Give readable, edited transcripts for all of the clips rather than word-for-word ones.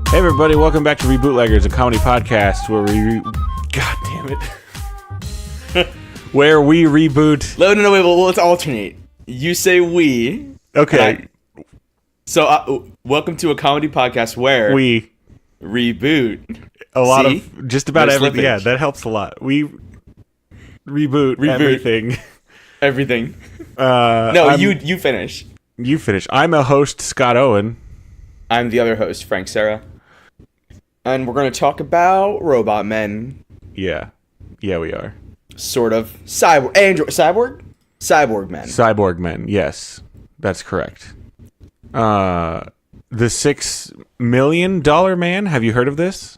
Hey everybody, welcome back to Rebootleggers, a comedy podcast where God damn it. Where we reboot... No, wait, well, let's alternate. You say we. Okay. Welcome to a comedy podcast where... We... Reboot. A lot of... Just about There's everything. slippage. Yeah, that helps a lot. We... Reboot everything. Everything. You finish. You finish. I'm a host, Scott Owen. I'm the other host, Frank Serra. And we're going to talk about robot men. Yeah. Yeah, we are. Sort of. Cyborg men. Cyborg men, yes. That's correct. The $6 million man, have you heard of this?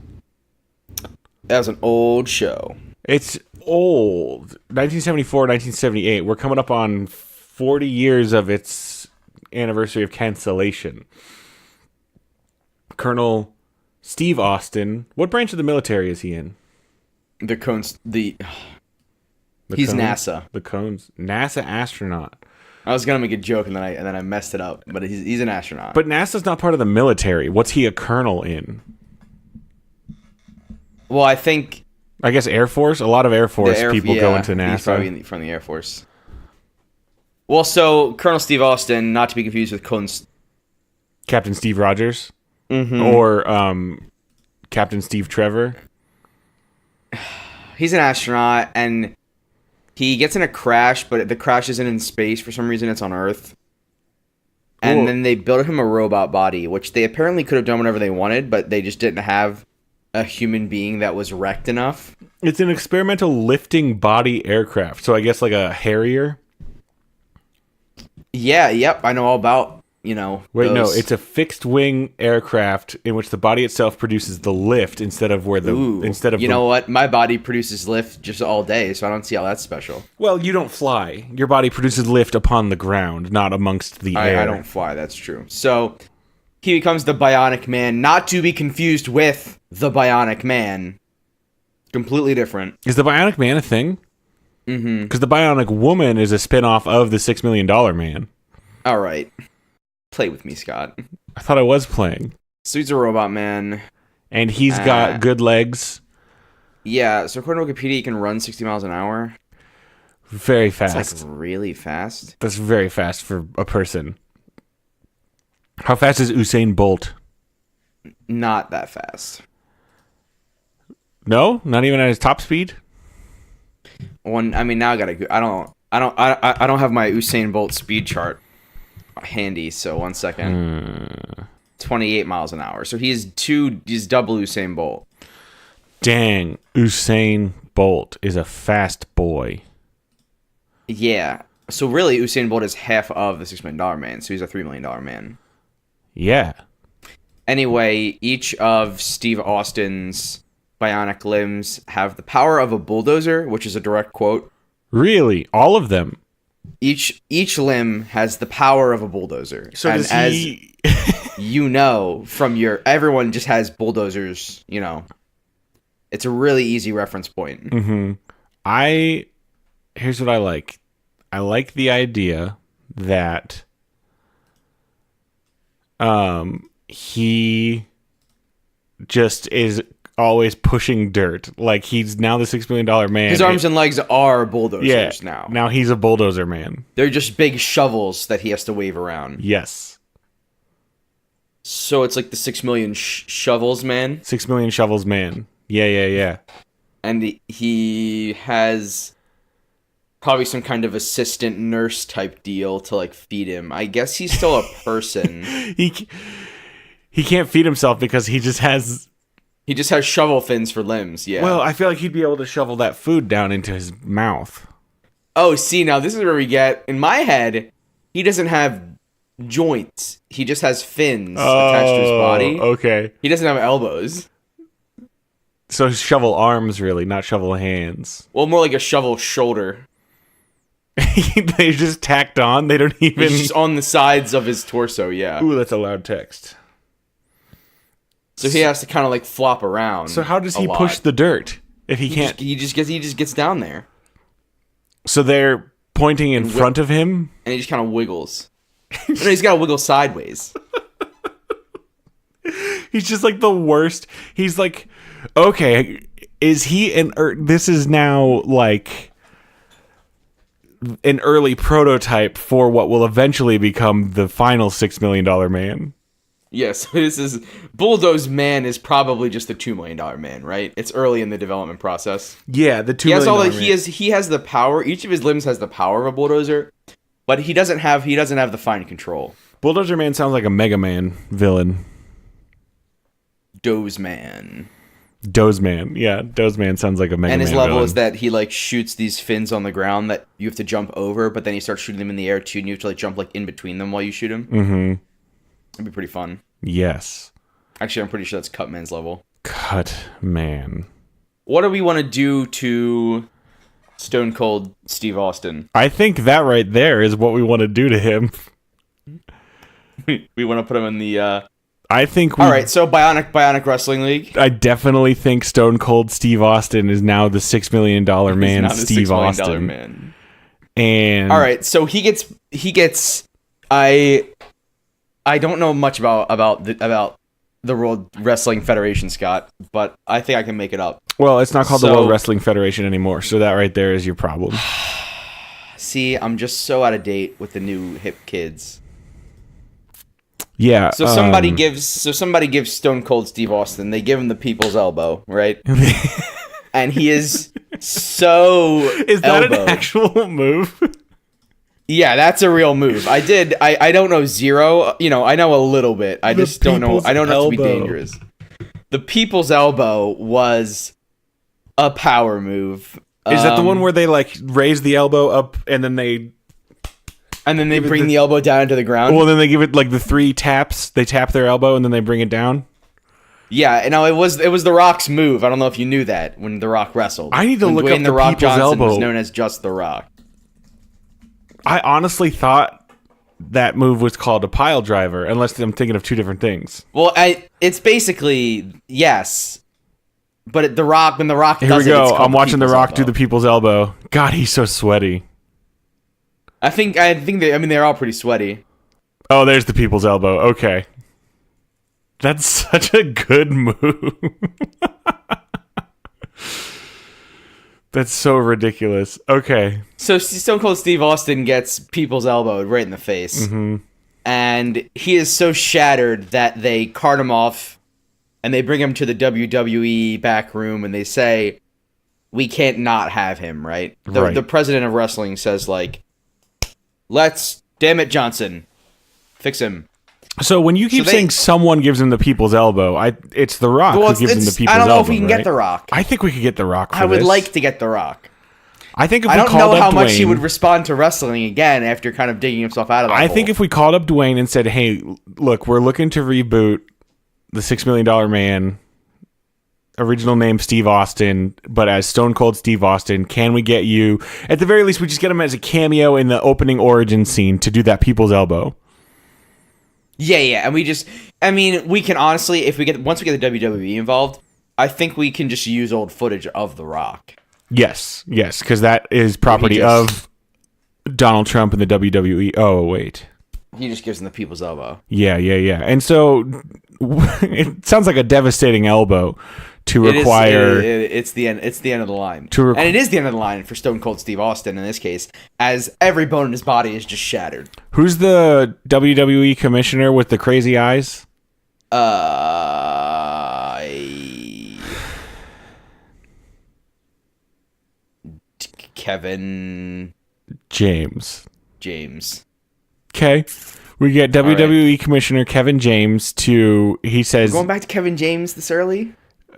That was an old show. It's old. 1974, 1978. We're coming up on 40 years of its anniversary of cancellation. Colonel Steve Austin. What branch of the military is he in? He's Cones? NASA. The Cones. NASA astronaut. I was gonna make a joke and then I messed it up, but he's an astronaut. But NASA's not part of the military. What's he a colonel in? Well, I guess Air Force. A lot of Air Force people go into NASA. He's probably from the Air Force. Well, so Colonel Steve Austin, not to be confused with Captain Steve Rogers. Mm-hmm. Or Captain Steve Trevor. He's an astronaut, and he gets in a crash, but the crash isn't in space. For some reason, it's on Earth. And then they built him a robot body, which they apparently could have done whatever they wanted, but they just didn't have a human being that was wrecked enough. It's an experimental lifting body aircraft, so I guess like a Harrier? Yeah, yep, I know all about... Wait, no, it's a fixed wing aircraft in which the body itself produces the lift instead of know what? My body produces lift just all day, so I don't see how that's special. Well, you don't fly. Your body produces lift upon the ground, not amongst the air. I don't fly, that's true. So he becomes the Bionic Man, not to be confused with the Bionic Man. Completely different. Is the Bionic Man a thing? Mm-hmm. Because the Bionic Woman is a spin-off of the $6 million man. All right. Play with me, Scott. I thought I was playing. So he's a robot man. And he's got good legs. Yeah, so according to Wikipedia, he can run 60 miles an hour. Very fast. That's like really fast. That's very fast for a person. How fast is Usain Bolt? Not that fast. No? Not even at his top speed? Now I gotta. I don't have my Usain Bolt speed chart handy, so 1 second. 28 miles an hour. So he's double Usain Bolt. Dang, Usain Bolt is a fast boy. Yeah. So really, Usain Bolt is half of the $6 million man, so he's a $3 million man. Yeah. Anyway, each of Steve Austin's bionic limbs have the power of a bulldozer, which is a direct quote. Really? All of them? Each limb has the power of a bulldozer. So and does he... everyone just has bulldozers, It's a really easy reference point. Mm-hmm. Here's what I like. I like the idea that he just is always pushing dirt. Like he's now the $6 million man. His arms and legs are bulldozers now. Now he's a bulldozer man. They're just big shovels that he has to wave around. Yes. So it's like the 6 million shovels man. 6 million shovels man. Yeah. And he has probably some kind of assistant nurse type deal to like feed him. I guess he's still a person. He can't feed himself because he just has shovel fins for limbs, yeah. Well, I feel like he'd be able to shovel that food down into his mouth. Oh, see, now this is where we get... In my head, he doesn't have joints. He just has fins attached to his body. Okay. He doesn't have elbows. So shovel arms, really, not shovel hands. Well, more like a shovel shoulder. They just tacked on? They don't even... It's just on the sides of his torso, yeah. Ooh, that's a loud text. So he has to kind of like flop around. So how does he push the dirt if he can't? He just gets down there. So they're pointing in front of him, and he just kind of wiggles. No, he's got to wiggle sideways. He's just like the worst. He's like, okay, is he this is now like an early prototype for what will eventually become the final $6 million man. Yes, this is Bulldoze Man is probably just the $2 million man, right? It's early in the development process. Yeah, the $2 He has million all the, man. he has the power. Each of his limbs has the power of a bulldozer, but he doesn't have the fine control. Bulldozer Man sounds like a Mega Man villain. Doze Man. Doze Man. Yeah, Doze Man sounds like a Mega Man And his level villain. is that he like shoots these fins on the ground that you have to jump over, but then he starts shooting them in the air too, and you have to like jump like in between them while you shoot him. Mm-hmm. It'd be pretty fun. Yes. Actually, I'm pretty sure that's Cutman's level. Cut Man. What do we want to do to Stone Cold Steve Austin? I think that right there is what we want to do to him. We want to put him in the... I think we... All right, so Bionic Wrestling League. I definitely think Stone Cold Steve Austin is now the $6 million man, Steve $6 million Austin. Man. And all right, so he gets. I don't know much about the World Wrestling Federation, Scott, but I think I can make it up. well, it's not called the World Wrestling Federation anymore, so that right there is your problem. See, I'm just so out of date with the new hip kids. Yeah. So somebody gives Stone Cold Steve Austin. They give him the people's elbow, right? And he is so is that elbowed. an actual move? Yeah, that's a real move. I don't know zero. You know, I know a little bit. I just don't know. I don't know to be dangerous. The people's elbow was a power move. Is that the one where they like raise the elbow up and then they bring the elbow down into the ground? Well, then they give it like the 3 taps. They tap their elbow and then they bring it down. Yeah, and now it was The Rock's move. I don't know if you knew that when The Rock wrestled. I need to look Dwayne up The Rock people's Johnson elbow. was known as just The Rock. I honestly thought that move was called a pile driver, unless I'm thinking of 2 different things. Well, it's basically yes, but The Rock when The Rock Here does we it, go. it's called I'm watching The people's Rock elbow. do the people's elbow. God, he's so sweaty. I think they're all pretty sweaty. Oh, there's the people's elbow. Okay. That's such a good move. That's so ridiculous. Okay. So Stone Cold Steve Austin gets people's elbow right in the face. Mm-hmm. And he is so shattered that they cart him off and they bring him to the WWE back room and they say, we can't not have him, right? The president of wrestling says, like, damn it, Johnson, fix him. So when you keep saying someone gives him the people's elbow, it's The Rock who gives him the people's elbow. I don't know if we can right? get The Rock. I think we could get The Rock for I would this. like to get The Rock. I think if I we don't called know up how Dwayne, much he would respond to wrestling again after kind of digging himself out of that I hole. think if we called up Dwayne and said, hey, look, we're looking to reboot the $6 million man, original name Steve Austin, but as Stone Cold Steve Austin, can we get you, at the very least, we just get him as a cameo in the opening origin scene to do that people's elbow. Yeah, and we can honestly, once we get the WWE involved, I think we can just use old footage of The Rock. Yes, because that is property of Donald Trump and the WWE. Oh, wait. He just gives him the people's elbow. Yeah. And so it sounds like a devastating elbow to require. It's the end. It's the end of the line. And it is the end of the line for Stone Cold Steve Austin in this case, as every bone in his body is just shattered. Who's the WWE commissioner with the crazy eyes? Kevin James. Okay. We get WWE Commissioner Kevin James to, he says... We're going back to Kevin James this early?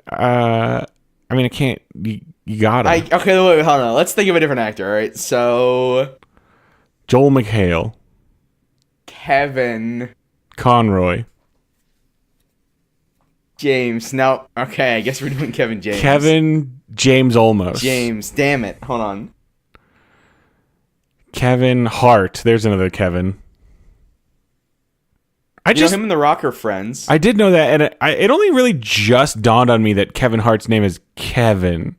I mean, I can't... You gotta. Okay, wait, hold on. Let's think of a different actor, all right? So... Joel McHale. Kevin... Conroy. James. No, okay, I guess we're doing Kevin James. Kevin James Olmos. James, damn it. Hold on. Kevin Hart. There's another Kevin. You know him and The Rock are friends. I did know that, and it only really just dawned on me that Kevin Hart's name is Kevin.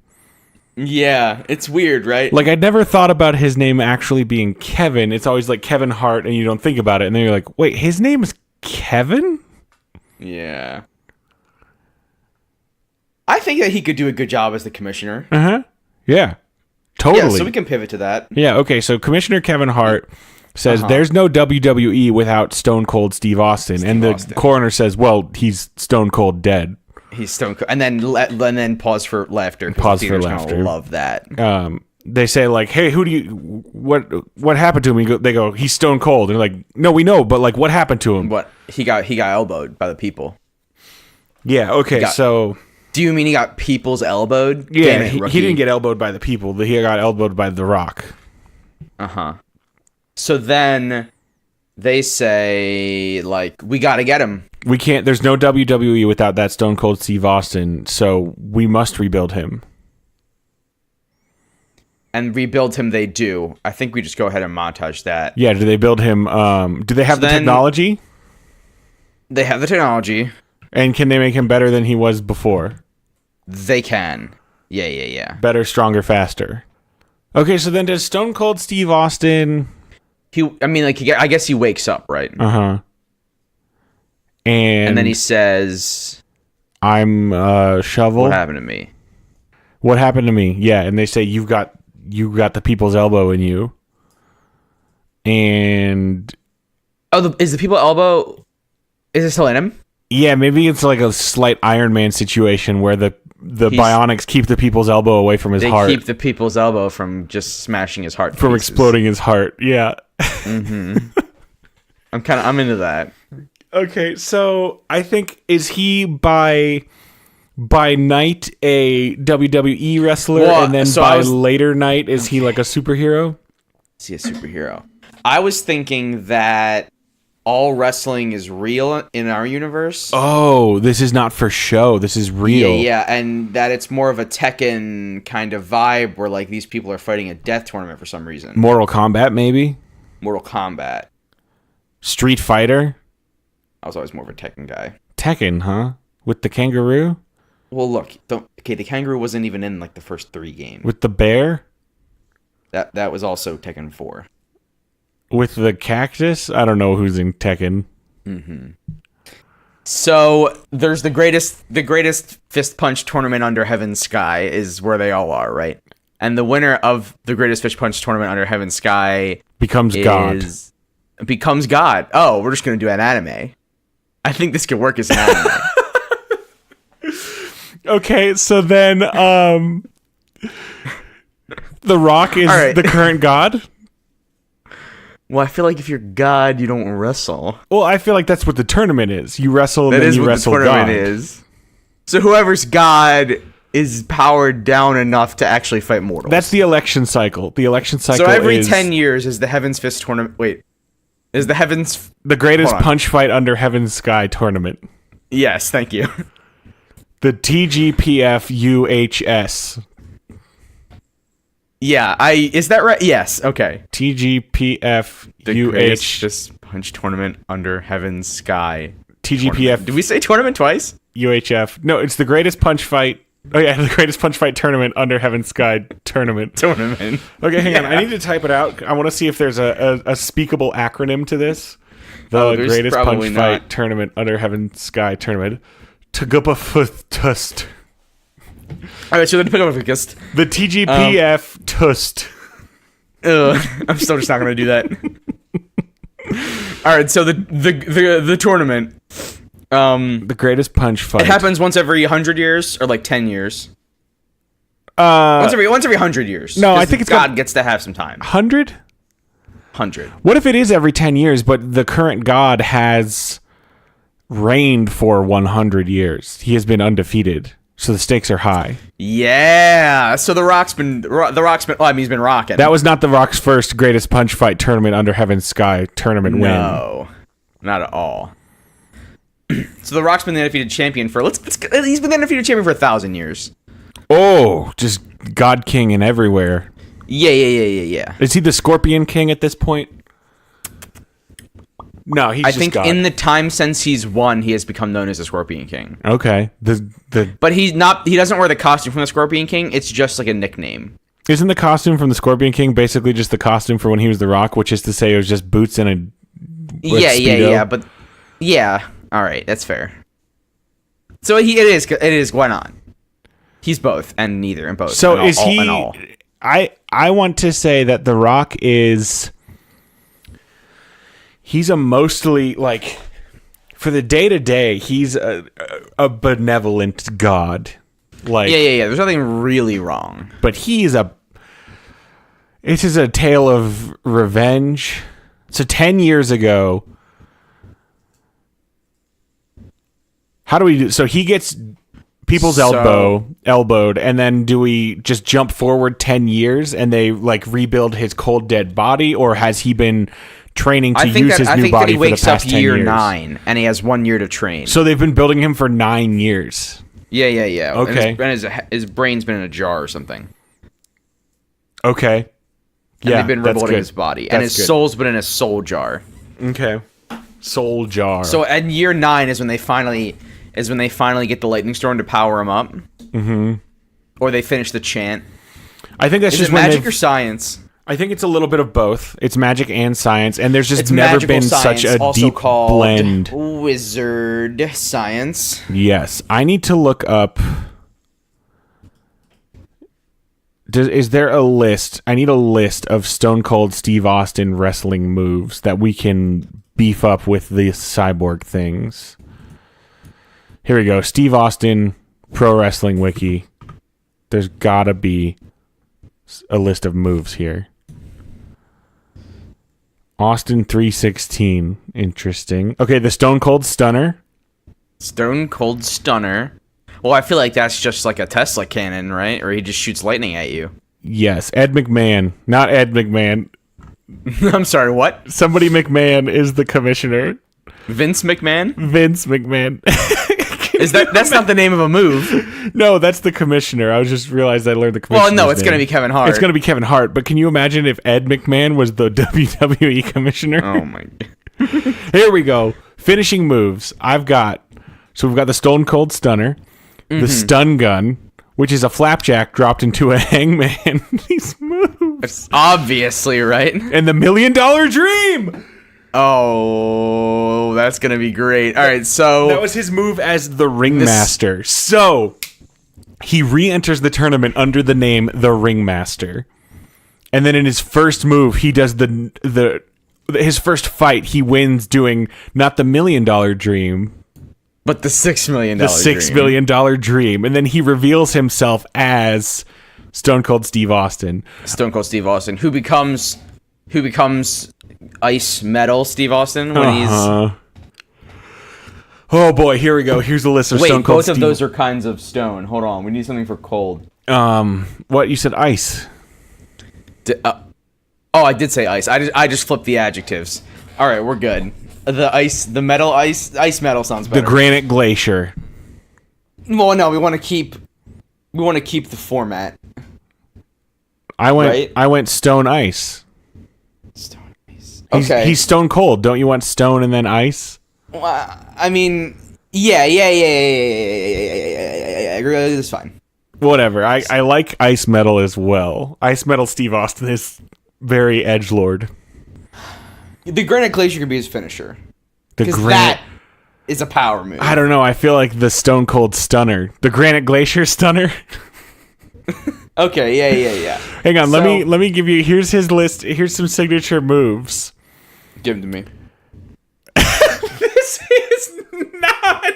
Yeah, it's weird, right? Like, I'd never thought about his name actually being Kevin. It's always like Kevin Hart, and you don't think about it, and then you're like, wait, his name is Kevin? Yeah. I think that he could do a good job as the commissioner. Yeah. Totally. Yeah, so we can pivot to that. Yeah, okay. So Commissioner Kevin Hart says there's no WWE without Stone Cold Steve Austin. The coroner says, well, he's Stone Cold dead. He's Stone Cold. And then pause for laughter. Pause for laughter. Love that. They say, like, hey, what happened to him? They go, he's Stone Cold. And they're like, no, we know, but, like, what happened to him? What? He got elbowed by the people. Yeah, okay, so... Do you mean he got people's elbowed? Yeah, he didn't get elbowed by the people. He got elbowed by The Rock. So then they say, like, we got to get him. We can't. There's no WWE without that Stone Cold Steve Austin, so we must rebuild him. And rebuild him they do. I think we just go ahead and montage that. Yeah, do they build him? Do they have the technology? They have the technology. And can they make him better than he was before? They can. Yeah. Better, stronger, faster. Okay, so then does Stone Cold Steve Austin... I guess he wakes up, right? And then he says... I'm Shovel. What happened to me? What happened to me? Yeah, and they say you got the people's elbow in you. And... Oh, is the people elbow... Is it still in him? Yeah, maybe it's like a slight Iron Man situation where the bionics keep the people's elbow away from his heart. They keep the people's elbow from just smashing his heart. From exploding his heart, yeah. I'm into that. Okay, so I think, is he by night a WWE wrestler, and then later night is he like a superhero? Is he a superhero? I was thinking that all wrestling is real in our universe. Oh, this is not for show. This is real. Yeah, and that it's more of a Tekken kind of vibe where, like, these people are fighting a death tournament for some reason. Mortal Kombat, maybe? Mortal Kombat. Street Fighter? I was always more of a Tekken guy. Tekken, huh? With the kangaroo? Well, look. The kangaroo wasn't even in, like, the first 3 games. With the bear? That was also Tekken 4. With the cactus? I don't know who's in Tekken. So there's the greatest fist punch tournament under heaven's sky is where they all are, right? And the winner of the greatest fist punch tournament under heaven's sky becomes God. Oh, we're just gonna do an anime. I think this could work as an anime. Okay, so then The Rock is the current God. Well, I feel like if you're God, you don't wrestle. Well, I feel like that's what the tournament is. You wrestle and then you wrestle God. That is what the tournament is. So whoever's God is powered down enough to actually fight mortals. That's the election cycle. The election cycle is... So every 10 years is the Heaven's Fist tournament... Wait. Is the Heaven's... The greatest punch fight under Heaven's Sky tournament. Yes, thank you. The TGPF UHS. Yeah, is that right? Yes, okay. TGPF the greatest fist punch tournament under Heaven's Sky. TGPF. Tournament. Did we say tournament twice? UHF. No, it's the greatest punch fight. Oh yeah, the greatest punch fight tournament under Heaven's Sky tournament. Okay, hang on. I need to type it out. I want to see if there's a speakable acronym to this. The greatest punch fight tournament under Heaven's Sky tournament. Tugupafutust. All right, so then pick up a guest. The TGPF Tust. I'm still just not gonna do that. All right, so the tournament. The greatest punch fight. It happens once every 100 years or like 10 years. Once every 100 years. No, I think it's God gets to have some time. 100. 100. What if it is every 10 years, but the current God has reigned for 100 years? He has been undefeated. So the stakes are high. Yeah. So the Rock's been. Well, I mean, he's been rocking. That was not the Rock's first greatest punch fight tournament under Heaven's Sky tournament win. No, not at all. So the Rock's been the undefeated champion for he's been the undefeated champion for 1,000 years. Oh, just God King and everywhere. Yeah. Is he the Scorpion King at this point? No, he's just God. In the time since he's won, he has become known as the Scorpion King. Okay. But he's not. He doesn't wear the costume from the Scorpion King. It's just like a nickname. Isn't the costume from the Scorpion King basically just the costume for when he was the Rock, which is to say it was just boots and a Yeah. But yeah, all right, that's fair. So it is. Why not? He's both and neither and both. So and is all, he? And all. I want to say that The Rock is. He's a mostly like, for the day to day, he's a benevolent god. Like Yeah. There's nothing really wrong. But he's a. It is a tale of revenge. So 10 years ago. How do we do? So he gets people's elbowed, and then do we just jump forward 10 years and they like rebuild his cold dead body, or has he been training to use his new body for the past 10 years? I think that he wakes up year 9 and he has 1 year to train. So they've been building him for 9 years. Yeah. Okay. And his brain's been in a jar or something. Okay. And they've been rebuilding his body. And his soul's been in a soul jar. Okay. Soul jar. So at year 9 is when they finally get the lightning storm to power him up. Mm-hmm. Or they finish the chant. I think that's is just it magic or science? I think it's a little bit of both. It's magic and science, and there's just never been such a also deep called blend. Wizard science. Yes, I need to look up. Is there a list? I need a list of Stone Cold Steve Austin wrestling moves that we can beef up with the cyborg things. Here we go. Steve Austin Pro Wrestling Wiki. There's gotta be a list of moves here. Austin 316. Interesting. Okay, the Stone Cold Stunner. Stone Cold Stunner. Well, I feel like that's just like a Tesla cannon, right? Or he just shoots lightning at you. Yes, Ed McMahon. Not Ed McMahon. I'm sorry, what? Somebody McMahon is the commissioner. Vince McMahon? Vince McMahon. That's not the name of a move? No, that's the commissioner. I was just realized I learned the commissioner. Well, no, it's going to be Kevin Hart. It's going to be Kevin Hart. But can you imagine if Ed McMahon was the WWE commissioner? Oh my God. Here we go. Finishing moves. We've got the Stone Cold Stunner, the Stun Gun, which is a flapjack dropped into a hangman. These moves. Obviously, right? And the $1 Million Dream. Oh, that's going to be great. All right, so... That was his move as the Ringmaster. So, he re-enters the tournament under the name the Ringmaster. And then in his first move, he does his first fight, he wins doing not the $1 Million Dream, but the $6 million The $6 million Dream. And then he reveals himself as Stone Cold Steve Austin. Stone Cold Steve Austin, who becomes Ice Metal Steve Austin when he's... Oh boy, here we go. Here's the list of Stone Cold both of those are kinds of stone. Hold on, we need something for cold. What? You said ice. I did say ice. I just flipped the adjectives. All right, we're good. Ice metal sounds better. The Granite Glacier. Well, no, we want to keep the format. I went Stone Ice. Stone Ice. Okay. He's Stone Cold. Don't you want Stone and then Ice? Well, I mean, yeah. That's fine. Whatever. I like Ice Metal as well. Ice Metal Steve Austin is very edgelord. The Granite Glacier could be his finisher. Because that is a power move. I don't know. I feel like the Stone Cold Stunner. The Granite Glacier Stunner. Okay, yeah. Hang on, let me give you. Here's his list. Here's some signature moves. Give them to me. This is not.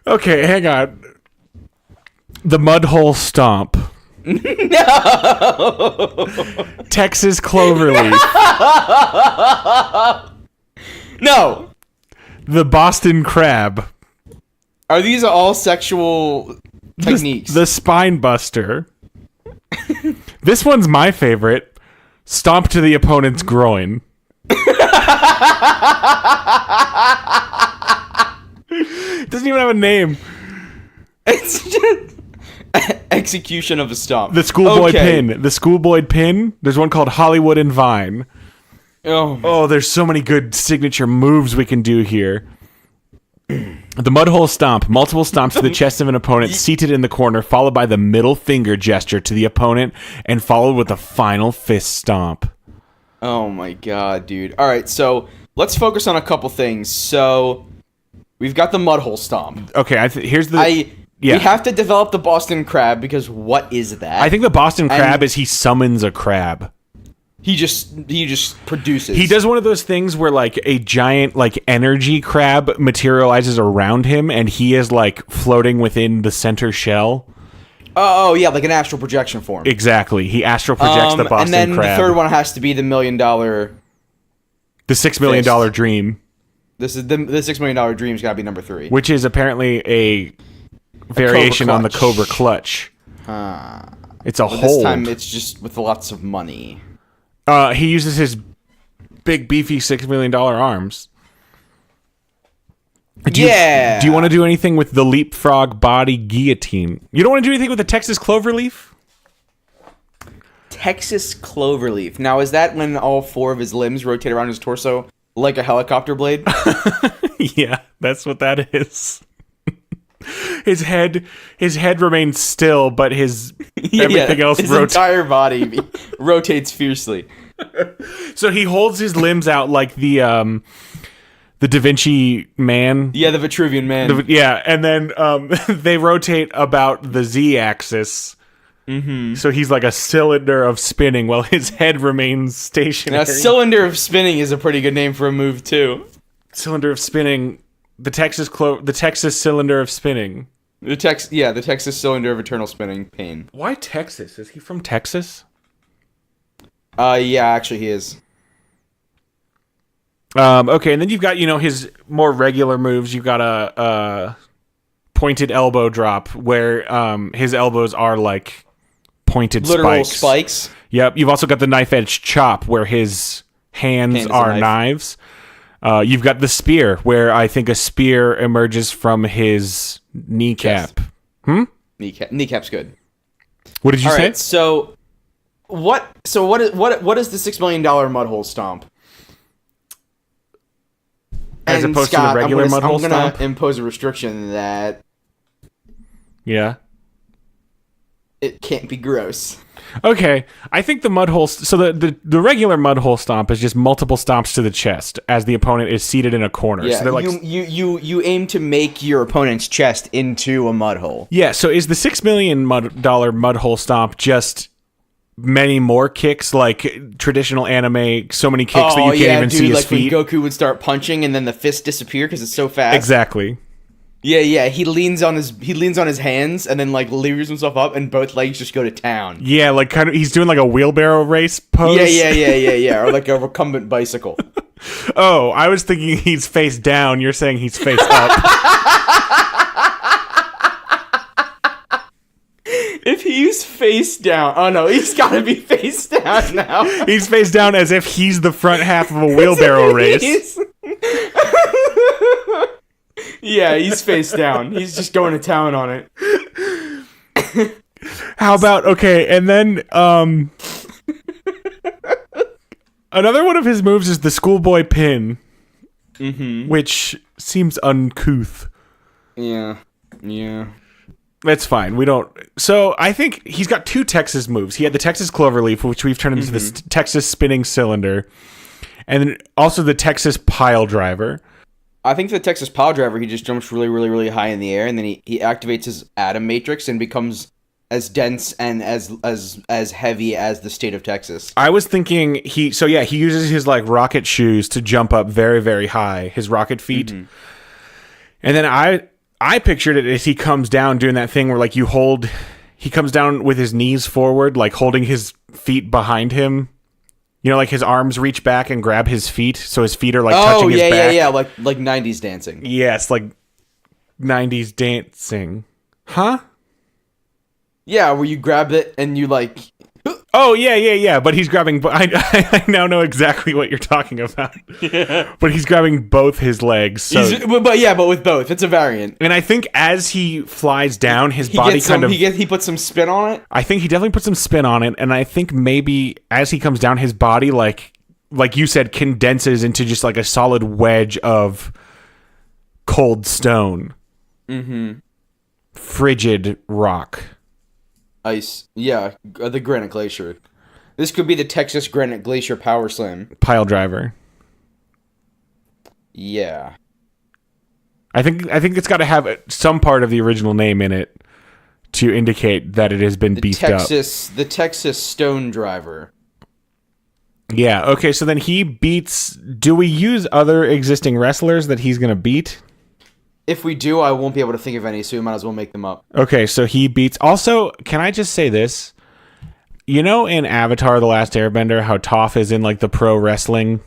Okay, hang on. The Mudhole Stomp. No. Texas Cloverleaf. No. The Boston Crab. Are these all sexual techniques? The Spine Buster. This one's my favorite. Stomp to the opponent's groin. Doesn't even have a name. It's just execution of a stomp. The Schoolboy Pin. The Schoolboy Pin. There's one called Hollywood and Vine. Oh, there's so many good signature moves we can do here. The Mudhole Stomp. Multiple stomps to the chest of an opponent seated in the corner, followed by the middle finger gesture to the opponent, and followed with a final fist stomp. Oh my god, dude. All right, so let's focus on a couple things. So We've got the Mudhole Stomp. Okay, here's the... Yeah. We have to develop the Boston Crab because what is that? I think the Boston Crab is he summons a crab. He just produces. He does one of those things where like a giant like energy crab materializes around him and he is like floating within the center shell. Oh yeah, like an astral projection form. Exactly. He astral projects the Boston Crab. And then the third one has to be the $1 million. The $6 million dream. This is the $6 million dream's got to be number 3, which is apparently a variation on the Cobra Clutch. It's a hold. This time it's just with lots of money. He uses his big beefy $6 million arms. Do you want to do anything with the leapfrog body guillotine? You don't want to do anything with the Texas cloverleaf? Texas cloverleaf. Now, is that when all 4 of his limbs rotate around his torso like a helicopter blade? Yeah, that's what that is. His head remains still, but his everything else his entire body rotates fiercely. So he holds his limbs out like the Da Vinci Man. Yeah, the Vitruvian Man. And then they rotate about the Z-axis. Mm-hmm. So he's like a cylinder of spinning while his head remains stationary. Now, cylinder of spinning is a pretty good name for a move too. Cylinder of spinning. The Texas cylinder of spinning. The Texas cylinder of eternal spinning pain. Why Texas? Is he from Texas? Yeah, actually he is. Okay, and then you've got, his more regular moves. You've got a pointed elbow drop where his elbows are like pointed literal spikes. Yep. You've also got the knife edge chop where his hands are knives. You've got the spear, where I think a spear emerges from his kneecap. Yes. Kneecap's good. What did you say? Right, so what is the $6 million Mudhole Stomp? As opposed to the regular Mudhole Stomp? I'm gonna impose a restriction that it can't be gross. Okay, I think the Mudhole... So the regular Mudhole Stomp is just multiple stomps to the chest as the opponent is seated in a corner. Yeah, so they're like, you aim to make your opponent's chest into a mudhole. Yeah, so is the $6 million Mudhole Stomp just many more kicks, like traditional anime, so many kicks that you can't even see his feet? When Goku would start punching and then the fists disappear because it's so fast. Exactly. Yeah, he leans on his hands and then like levers himself up and both legs just go to town. Yeah, like kind of he's doing like a wheelbarrow race pose. Yeah, or like a recumbent bicycle. Oh, I was thinking he's face down. You're saying he's face up. If he's face down, oh no, he's got to be face down now. He's face down as if he's the front half of a wheelbarrow race. Yeah, he's face down. He's just going to town on it. How about, okay, and then another one of his moves is the schoolboy pin, which seems uncouth. Yeah. That's fine. We don't... So, I think he's got 2 Texas moves. He had the Texas Cloverleaf, which we've turned into the Texas Spinning Cylinder, and then also the Texas Pile Driver. I think for the Texas Pile Driver, he just jumps really, really, really high in the air, and then he activates his atom matrix and becomes as dense and as heavy as the state of Texas. I was thinking he uses his like rocket shoes to jump up very, very high, his rocket feet. And then I pictured it as he comes down doing that thing where like he comes down with his knees forward, like holding his feet behind him. Like his arms reach back and grab his feet, so his feet are like touching his back. Yeah, like 90s dancing. Yes, like 90s dancing. Huh? Yeah, where you grab it and you like... Oh, yeah, but he's grabbing... I now know exactly what you're talking about. Yeah. But he's grabbing both his legs. So. But with both. It's a variant. And I think as he flies down, his body He puts some spin on it? I think he definitely puts some spin on it, and I think maybe as he comes down, his body, like you said, condenses into just like a solid wedge of cold stone. Frigid rock. Ice. Yeah, the Granite Glacier. This could be the Texas Granite Glacier Power Slam. Pile Driver. Yeah. I think it's got to have some part of the original name in it to indicate that it has been beefed up. The Texas Stone Driver. Yeah, okay, so then he beats... Do we use other existing wrestlers that he's going to beat? If we do, I won't be able to think of any, so we might as well make them up. Okay, so he beats... Also, can I just say this? You know in Avatar The Last Airbender how Toph is in like the pro wrestling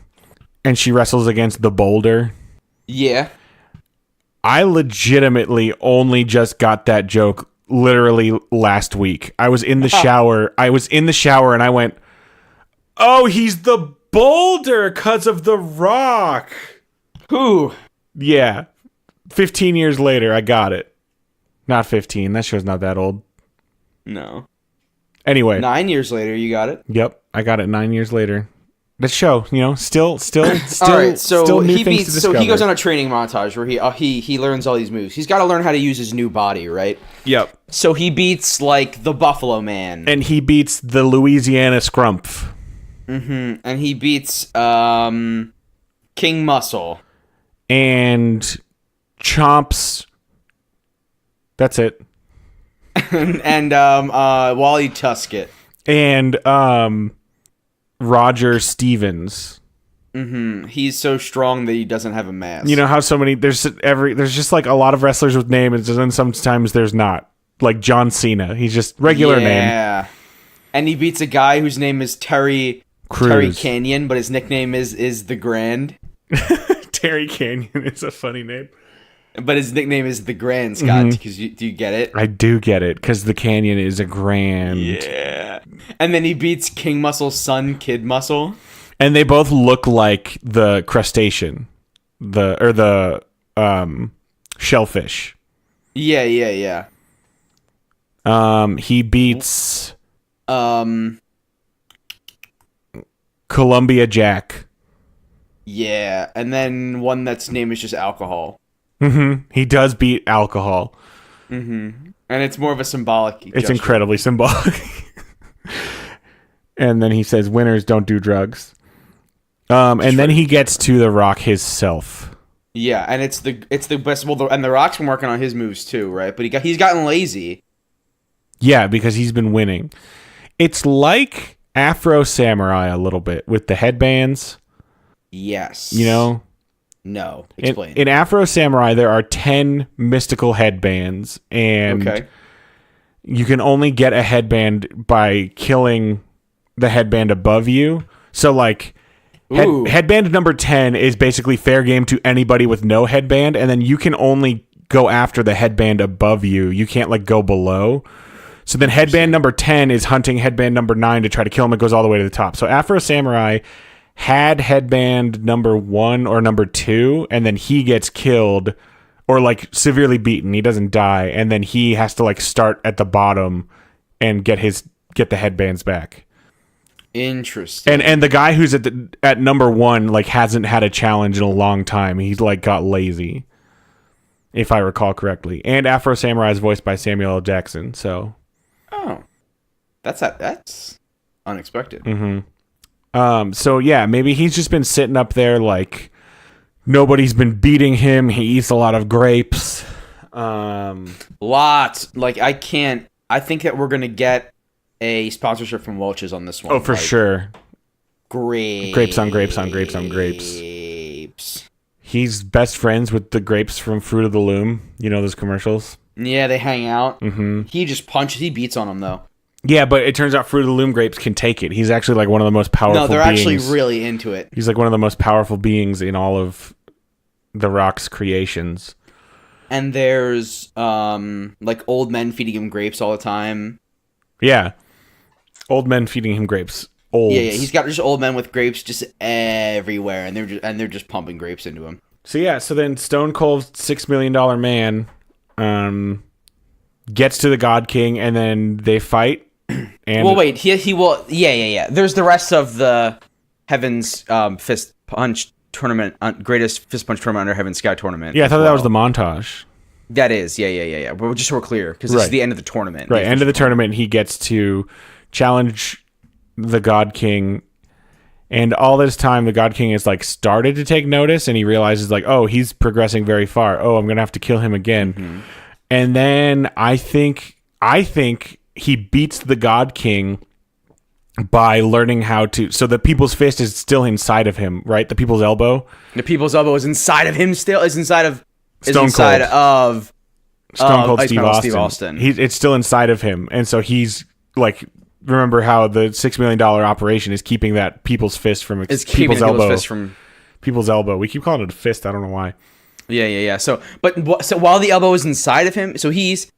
and she wrestles against the boulder? Yeah. I legitimately only just got that joke literally last week. I was in the shower. And I went, "Oh, he's the boulder because of the rock." Who? Yeah. 15 years later, I got it. Not 15. That show's not that old. No. Anyway. 9 years later, you got it? Yep. I got it 9 years later. The show, still all right, still new things to discover. So he goes on a training montage where he learns all these moves. He's got to learn how to use his new body, right? Yep. So he beats like the Buffalo Man, and he beats the Louisiana Scrumph. Mm-hmm. And he beats King Muscle and Chomps. That's it. and Wally Tuskett and Roger Stevens. Mm-hmm. He's so strong that he doesn't have a mask. You know how so many there's just like a lot of wrestlers with names, and then sometimes there's not. Like John Cena, he's just regular name. Yeah, and he beats a guy whose name is Terry Canyon, but his nickname is the Grand. Terry Canyon is a funny name, but his nickname is the Grand, Scott. Because do you get it? I do get it because the Canyon is a grand. Yeah. And then he beats King Muscle's son, Kid Muscle. And they both look like the crustacean, the shellfish. Yeah. He beats Columbia Jack. Yeah, and then one that's name is just Alcohol. Mm-hmm. He does beat Alcohol. Mm-hmm. And it's more of a symbolic gesture. It's incredibly symbolic. And then he says, "Winners don't do drugs." And then he gets to The Rock himself. Yeah, and it's the best. Well, and The Rock's been working on his moves too, right? But he's gotten lazy. Yeah, because he's been winning. It's like Afro Samurai a little bit with the headbands. Yes. You know? No. Explain. In Afro Samurai, there are 10 mystical headbands, and you can only get a headband by killing the headband above you. So, like, headband number 10 is basically fair game to anybody with no headband, and then you can only go after the headband above you. You can't, like, go below. So then headband number 10 is hunting headband number 9 to try to kill him. It goes all the way to the top. So Afro Samurai had headband number 1 or number 2, and then he gets killed or like severely beaten. He doesn't die, and then he has to like start at the bottom and get the headbands back. Interesting. And the guy who's at number 1 like hasn't had a challenge in a long time. He's like got lazy, if I recall correctly. And Afro Samurai is voiced by Samuel L. Jackson. So. Oh, that's unexpected. Mm-hmm. So yeah, maybe he's just been sitting up there like nobody's been beating him. He eats a lot of grapes. Lots. Like I think that we're gonna get a sponsorship from Welch's on this one. Oh, for sure. Grapes on grapes on grapes on grapes. He's best friends with the grapes from Fruit of the Loom. You know those commercials? Yeah, they hang out. Mm-hmm. He beats on them, though. Yeah, but it turns out Fruit of the Loom grapes can take it. He's actually like one of the most powerful beings. No, they're actually really into it. He's like one of the most powerful beings in all of The Rock's creations. And there's like old men feeding him grapes all the time. Yeah. Old men feeding him grapes. Yeah, he's got just old men with grapes just everywhere, and they're just pumping grapes into him. So then Stone Cold $6 million man gets to the God King, and then they fight. And well, wait, he will. Yeah. There's the rest of the Heaven's Fist Punch tournament, greatest fist punch tournament under Heaven's Sky tournament. Yeah, I thought that was the montage. That is, yeah. But just so we're clear, because this is the end of the tournament. Right, end of the tournament, he gets to challenge the God King, And all this time, the God King has like started to take notice, and he realizes like, oh, he's progressing very far. Oh, I'm gonna have to kill him again. Mm-hmm. And then I think he beats the God King by learning how to. So the People's Fist is still inside of him, right? The People's Elbow. The People's Elbow is inside of him. Still is inside of Stone Cold Steve Austin. It's still inside of him, and so he's like. Remember how the $6 million operation is keeping that People's Fist from People's Elbow. People's Elbow. We keep calling it a fist. I don't know why. Yeah. So while the elbow is inside of him, so he's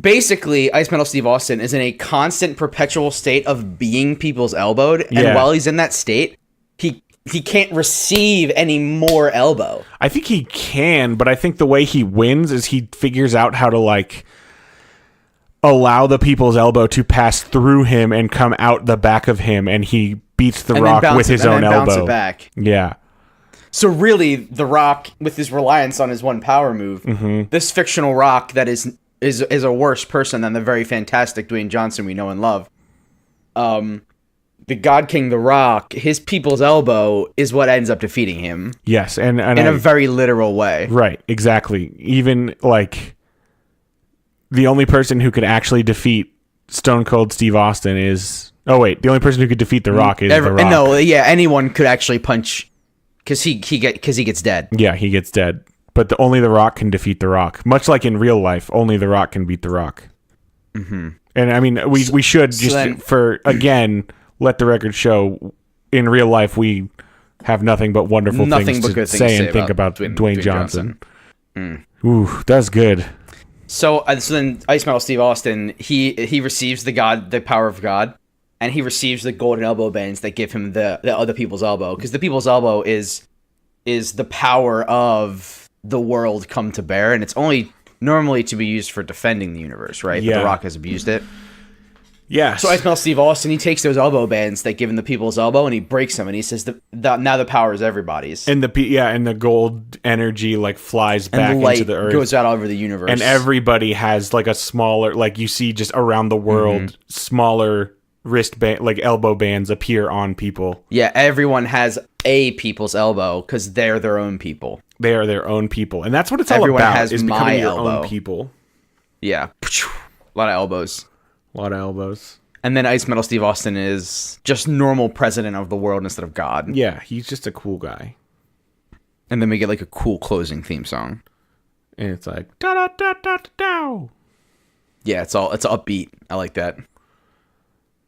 basically Ice Metal Steve Austin is in a constant, perpetual state of being People's Elbowed, and while he's in that state, he can't receive any more elbow. I think he can, but I think the way he wins is he figures out how to like. Allow the People's Elbow to pass through him and come out the back of him, and he beats the Rock with his own elbow. Bounce it back. Yeah. So really, the Rock, with his reliance on his one power move, this fictional Rock that is a worse person than the very fantastic Dwayne Johnson we know and love. The God King, the Rock, his People's Elbow is what ends up defeating him. Yes, and in a very literal way. Right. Exactly. Even like. The only person who could actually defeat Stone Cold Steve Austin is... Oh, wait. The only person who could defeat The Rock is The Rock. No, yeah, anyone could actually punch... Because he gets dead. Yeah, he gets dead. But only The Rock can defeat The Rock. Much like in real life, only The Rock can beat The Rock. Mm-hmm. And, I mean, we should again, let the record show, in real life, we have nothing but wonderful things to say and think about Dwayne Johnson. Ooh, that's good. So then Ice Metal Steve Austin, he receives the power of God, and he receives the golden elbow bands that give him the other People's Elbow, because the People's Elbow is the power of the world come to bear, and it's only normally to be used for defending the universe, right? Yeah. But The Rock has abused it. Yeah. So Ice Metal Steve Austin, he takes those elbow bands that give him the People's Elbow, and he breaks them, and he says now the power is everybody's. And the gold energy like flies back into the earth, goes out over the universe, and everybody has like a smaller, like you see just around the world, smaller wristband, like elbow bands appear on people. Yeah, everyone has a People's Elbow because they're their own people. They are their own people, and that's what it's all about. Is becoming your own people. Yeah, a lot of elbows. A lot of elbows. And then Ice Metal Steve Austin is just normal president of the world instead of God. Yeah, he's just a cool guy. And then we get like a cool closing theme song. And it's like da da da da da. Yeah, it's upbeat. I like that. You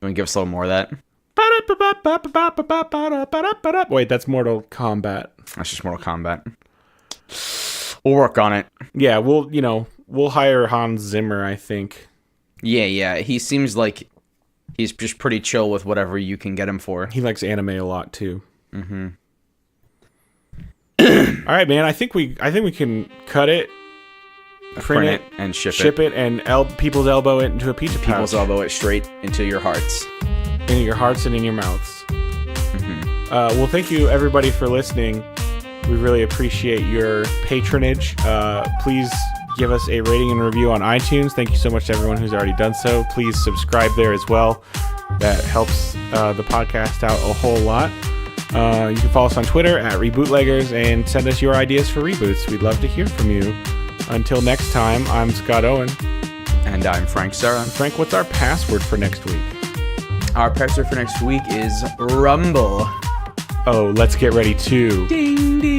want to give us a little more of that? Wait, that's Mortal Kombat. That's just Mortal Kombat. We'll work on it. Yeah, we'll hire Hans Zimmer, I think. Yeah. He seems like he's just pretty chill with whatever you can get him for. He likes anime a lot too. Mm-hmm. All right, man. I think we can cut it, print it, and ship it, and People's Elbow it into a pizza pouch. People's Elbow it straight into your hearts, into your hearts and in your mouths. Mm-hmm. Well, thank you everybody for listening. We really appreciate your patronage. Please give us a rating and review on iTunes. Thank you so much to everyone who's already done so. Please subscribe there as well. That helps the podcast out a whole lot. You can follow us on Twitter at Rebootleggers and send us your ideas for reboots. We'd love to hear from you. Until next time, I'm Scott Owen. And I'm Frank Serra. Frank, what's our password for next week? Our password for next week is Rumble. Oh, let's get ready to... Ding, ding.